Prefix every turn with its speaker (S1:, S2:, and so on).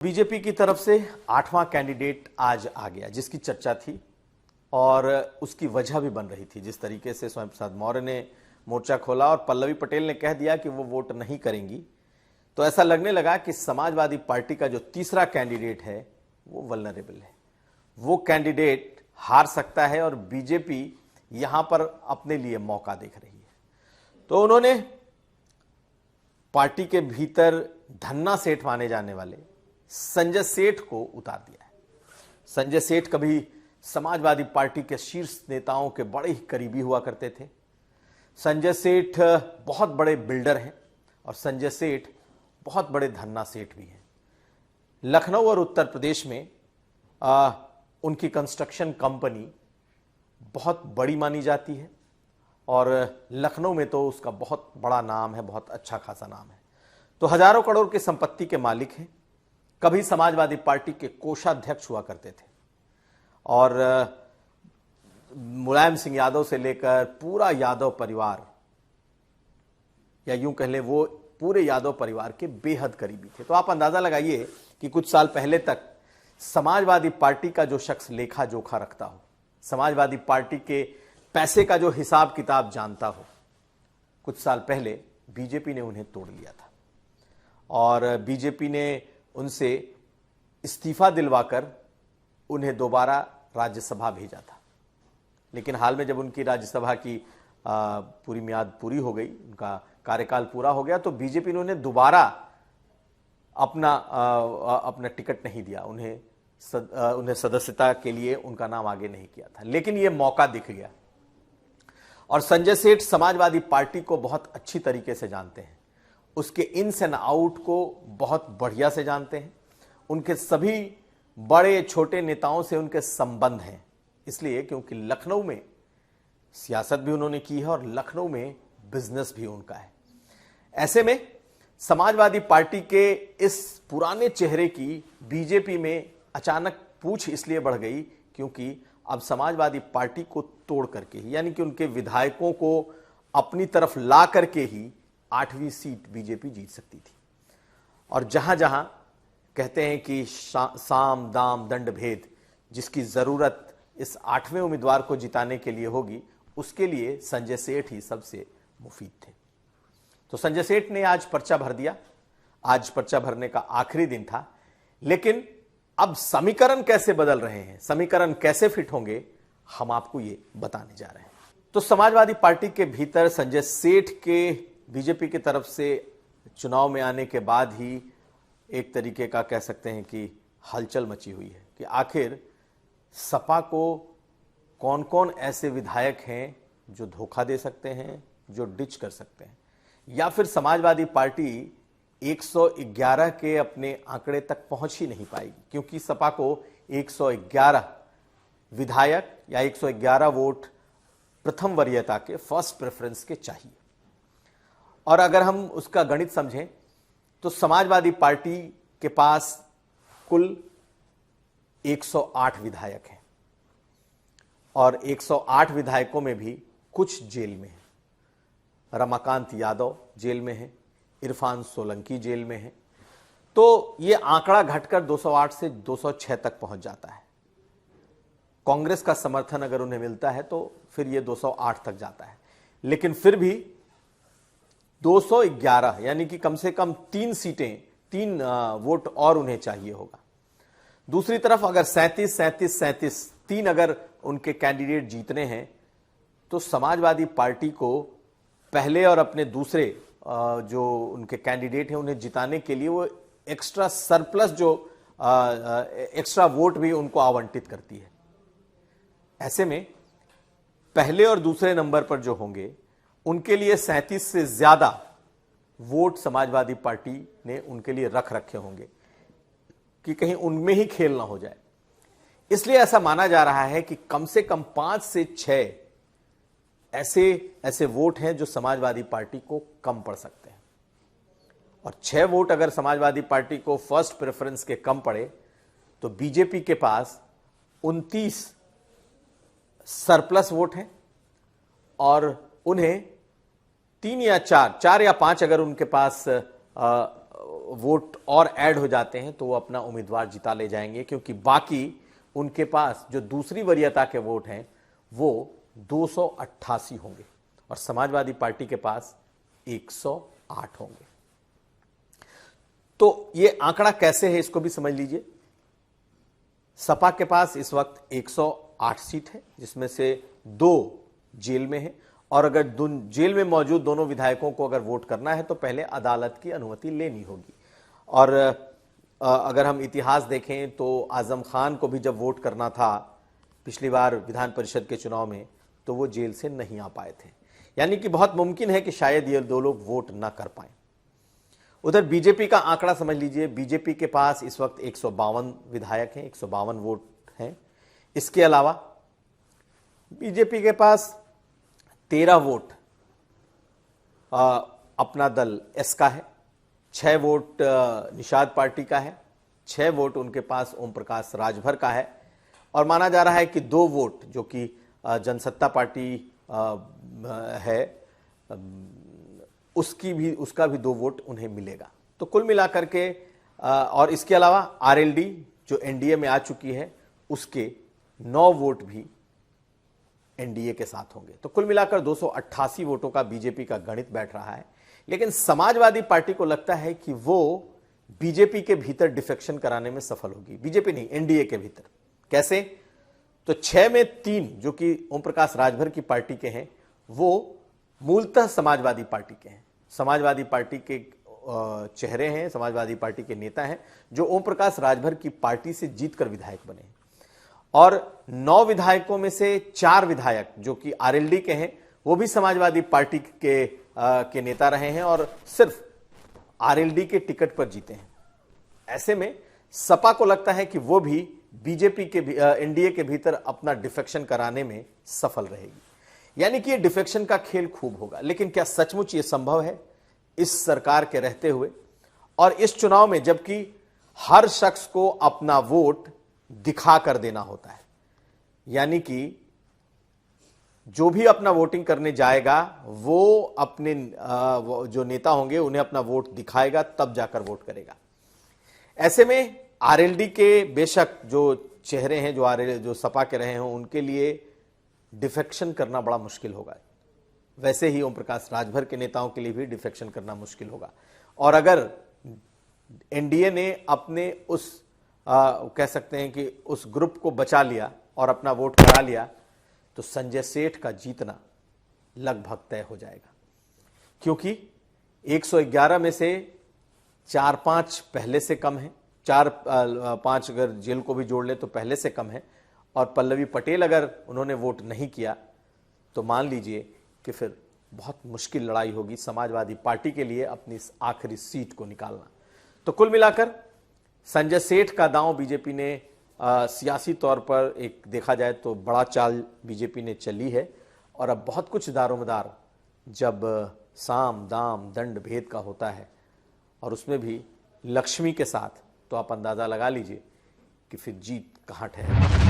S1: BJP की तरफ से 8वां कैंडिडेट आज आ गया, जिसकी चर्चा थी और उसकी वजह भी बन रही थी। जिस तरीके से स्वयं प्रसाद मौर्य ने मोर्चा खोला और पल्लवी पटेल ने कह दिया कि वो वोट नहीं करेंगी, तो ऐसा लगने लगा कि समाजवादी पार्टी का जो तीसरा कैंडिडेट है वो वल्नरेबल है, वो कैंडिडेट हार सकता है और बीजेपी यहां पर अपने लिए मौका देख रही है। तो उन्होंने पार्टी के भीतर धन्ना सेठ माने जाने वाले संजय सेठ को उतार दिया है। संजय सेठ कभी समाजवादी पार्टी के शीर्ष नेताओं के बड़े ही करीबी हुआ करते थे। संजय सेठ बहुत बड़े बिल्डर हैं और संजय सेठ बहुत बड़े धन्ना सेठ भी हैं। लखनऊ और उत्तर प्रदेश में उनकी कंस्ट्रक्शन कंपनी बहुत बड़ी मानी जाती है और लखनऊ में तो उसका बहुत बड़ा नाम है, बहुत अच्छा खासा नाम है। तो हजारों करोड़ की संपत्ति के मालिक हैं। कभी समाजवादी पार्टी के कोषाध्यक्ष हुआ करते थे और मुलायम सिंह यादव से लेकर पूरा यादव परिवार, या यूं कह लें वो पूरे यादव परिवार के बेहद करीबी थे। तो आप अंदाजा लगाइए कि कुछ साल पहले तक समाजवादी पार्टी का जो शख्स लेखा जोखा रखता हो, समाजवादी पार्टी के पैसे का जो हिसाब किताब जानता हो, कुछ साल पहले बीजेपी ने उन्हें तोड़ लिया था और बीजेपी ने उनसे इस्तीफा दिलवाकर उन्हें दोबारा राज्यसभा भेजा था। लेकिन हाल में जब उनकी राज्यसभा की पूरी मियाद पूरी हो गई, उनका कार्यकाल पूरा हो गया, तो बीजेपी ने उन्हें दोबारा अपना टिकट नहीं दिया, उन्हें सदस्यता के लिए उनका नाम आगे नहीं किया था। लेकिन यह मौका दिख गया और संजय सेठ समाजवादी पार्टी को बहुत अच्छी तरीके से जानते हैं, उसके इन्स एंड आउट को बहुत बढ़िया से जानते हैं, उनके सभी बड़े छोटे नेताओं से उनके संबंध हैं। इसलिए क्योंकि लखनऊ में सियासत भी उन्होंने की है और लखनऊ में बिजनेस भी उनका है। ऐसे में समाजवादी पार्टी के इस पुराने चेहरे की बीजेपी में अचानक पूछ इसलिए बढ़ गई क्योंकि अब समाजवादी पार्टी को तोड़ करके ही, यानी कि उनके विधायकों को अपनी तरफ ला करके ही 8वीं सीट बीजेपी जीत सकती थी। और जहां जहां कहते हैं कि साम दाम दंड भेद, जिसकी जरूरत इस 8वें उम्मीदवार को जिताने के लिए होगी, उसके लिए संजय सेठ ही सबसे मुफीद थे। तो संजय सेठ ने आज पर्चा भर दिया। आज पर्चा भरने का आखिरी दिन था, लेकिन अब समीकरण कैसे बदल रहे हैं, समीकरण कैसे फिट होंगे, हम आपको ये बताने जा रहे हैं। तो समाजवादी पार्टी के भीतर संजय सेठ के बीजेपी की तरफ से चुनाव में आने के बाद ही एक तरीके का कह सकते हैं कि हलचल मची हुई है कि आखिर सपा को कौन कौन ऐसे विधायक हैं जो धोखा दे सकते हैं, जो डिच कर सकते हैं, या फिर समाजवादी पार्टी 111 के अपने आंकड़े तक पहुंच ही नहीं पाएगी, क्योंकि सपा को 111 विधायक या 111 वोट प्रथम वरीयता के, फर्स्ट प्रेफरेंस के चाहिए। और अगर हम उसका गणित समझें तो समाजवादी पार्टी के पास कुल 108 विधायक हैं और 108 विधायकों में भी कुछ जेल में हैं। रमाकांत यादव जेल में है, इरफान सोलंकी जेल में है। तो यह आंकड़ा घटकर 208 से 206 तक पहुंच जाता है। कांग्रेस का समर्थन अगर उन्हें मिलता है तो फिर यह 208 तक जाता है, लेकिन फिर भी 211 यानी कि कम से कम 3 सीटें, 3 वोट और उन्हें चाहिए होगा। दूसरी तरफ अगर 37, 37, 37 3 अगर उनके कैंडिडेट जीतने हैं तो समाजवादी पार्टी को पहले और अपने दूसरे जो उनके कैंडिडेट हैं उन्हें जिताने के लिए वो एक्स्ट्रा सरप्लस, जो एक्स्ट्रा वोट भी उनको आवंटित करती है। ऐसे में पहले और दूसरे नंबर पर जो होंगे उनके लिए 37 से ज्यादा वोट समाजवादी पार्टी ने उनके लिए रख रखे होंगे कि कहीं उनमें ही खेल ना हो जाए। इसलिए ऐसा माना जा रहा है कि कम से कम 5 से 6 ऐसे वोट हैं जो समाजवादी पार्टी को कम पड़ सकते हैं। और 6 वोट अगर समाजवादी पार्टी को फर्स्ट प्रेफरेंस के कम पड़े तो बीजेपी के पास 29 सरप्लस वोट हैं और उन्हें 3 या 4 या 5 अगर उनके पास वोट और ऐड हो जाते हैं तो वो अपना उम्मीदवार जिता ले जाएंगे, क्योंकि बाकी उनके पास जो दूसरी वरीयता के वोट हैं वो 288 होंगे और समाजवादी पार्टी के पास 108 होंगे। तो ये आंकड़ा कैसे है इसको भी समझ लीजिए। सपा के पास इस वक्त 108 सीट है, जिसमें से 2 जेल में है, और अगर जेल में मौजूद दोनों विधायकों को अगर वोट करना है तो पहले अदालत की अनुमति लेनी होगी। और अगर हम इतिहास देखें तो आजम खान को भी जब वोट करना था पिछली बार विधान परिषद के चुनाव में, तो वो जेल से नहीं आ पाए थे। यानी कि बहुत मुमकिन है कि शायद ये 2 लोग वोट ना कर पाए। उधर बीजेपी का आंकड़ा समझ लीजिए। बीजेपी के पास इस वक्त 152 विधायक हैं, 152 वोट हैं। इसके अलावा बीजेपी के पास 13 वोट अपना दल एस का है, 6 वोट निषाद पार्टी का है, 6 वोट उनके पास ओम प्रकाश राजभर का है, और माना जा रहा है कि 2 वोट जो कि जनसत्ता पार्टी है उसका भी 2 वोट उन्हें मिलेगा। तो कुल मिलाकर के और इसके अलावा आरएलडी जो एनडीए में आ चुकी है उसके 9 वोट भी एनडीए के साथ होंगे। तो कुल मिलाकर 288 वोटों का बीजेपी का गणित बैठ रहा है। लेकिन समाजवादी पार्टी को लगता है कि वो बीजेपी के भीतर डिफेक्शन कराने में सफल होगी। बीजेपी नहीं, एनडीए के भीतर। कैसे? तो 6 में 3 जो कि ओम प्रकाश राजभर की पार्टी के हैं वो मूलतः समाजवादी पार्टी के हैं, समाजवादी पार्टी के चेहरे हैं, समाजवादी पार्टी के नेता हैं जो ओम प्रकाश राजभर की पार्टी से जीतकर विधायक बने हैं। और 9 विधायकों में से 4 विधायक जो कि आरएलडी के हैं वो भी समाजवादी पार्टी के नेता रहे हैं और सिर्फ आरएलडी के टिकट पर जीते हैं। ऐसे में सपा को लगता है कि वो भी बीजेपी के एनडीए के भीतर अपना डिफेक्शन कराने में सफल रहेगी। यानी कि ये डिफेक्शन का खेल खूब होगा। लेकिन क्या सचमुच ये संभव है इस सरकार के रहते हुए? और इस चुनाव में जबकि हर शख्स को अपना वोट दिखा कर देना होता है, यानी कि जो भी अपना वोटिंग करने जाएगा वो अपने जो नेता होंगे उन्हें अपना वोट दिखाएगा, तब जाकर वोट करेगा। ऐसे में आरएलडी के बेशक जो चेहरे हैं जो सपा के रहे हों उनके लिए डिफेक्शन करना बड़ा मुश्किल होगा। वैसे ही ओम प्रकाश राजभर के नेताओं के लिए भी डिफेक्शन करना मुश्किल होगा। और अगर एनडीए ने अपने उस कह सकते हैं कि उस ग्रुप को बचा लिया और अपना वोट करा लिया तो संजय सेठ का जीतना लगभग तय हो जाएगा, क्योंकि 111 में से 4-5 पहले से कम है, 4-5 अगर जेल को भी जोड़ ले तो पहले से कम है। और पल्लवी पटेल अगर उन्होंने वोट नहीं किया तो मान लीजिए कि फिर बहुत मुश्किल लड़ाई होगी समाजवादी पार्टी के लिए अपनी इस आखिरी सीट को निकालना। तो कुल मिलाकर संजय सेठ का दांव बीजेपी ने सियासी तौर पर एक देखा जाए तो बड़ा चाल बीजेपी ने चली है। और अब बहुत कुछ दारोमदार जब साम दाम दंड भेद का होता है और उसमें भी लक्ष्मी के साथ, तो आप अंदाजा लगा लीजिए कि फिर जीत कहाँ ठहरे।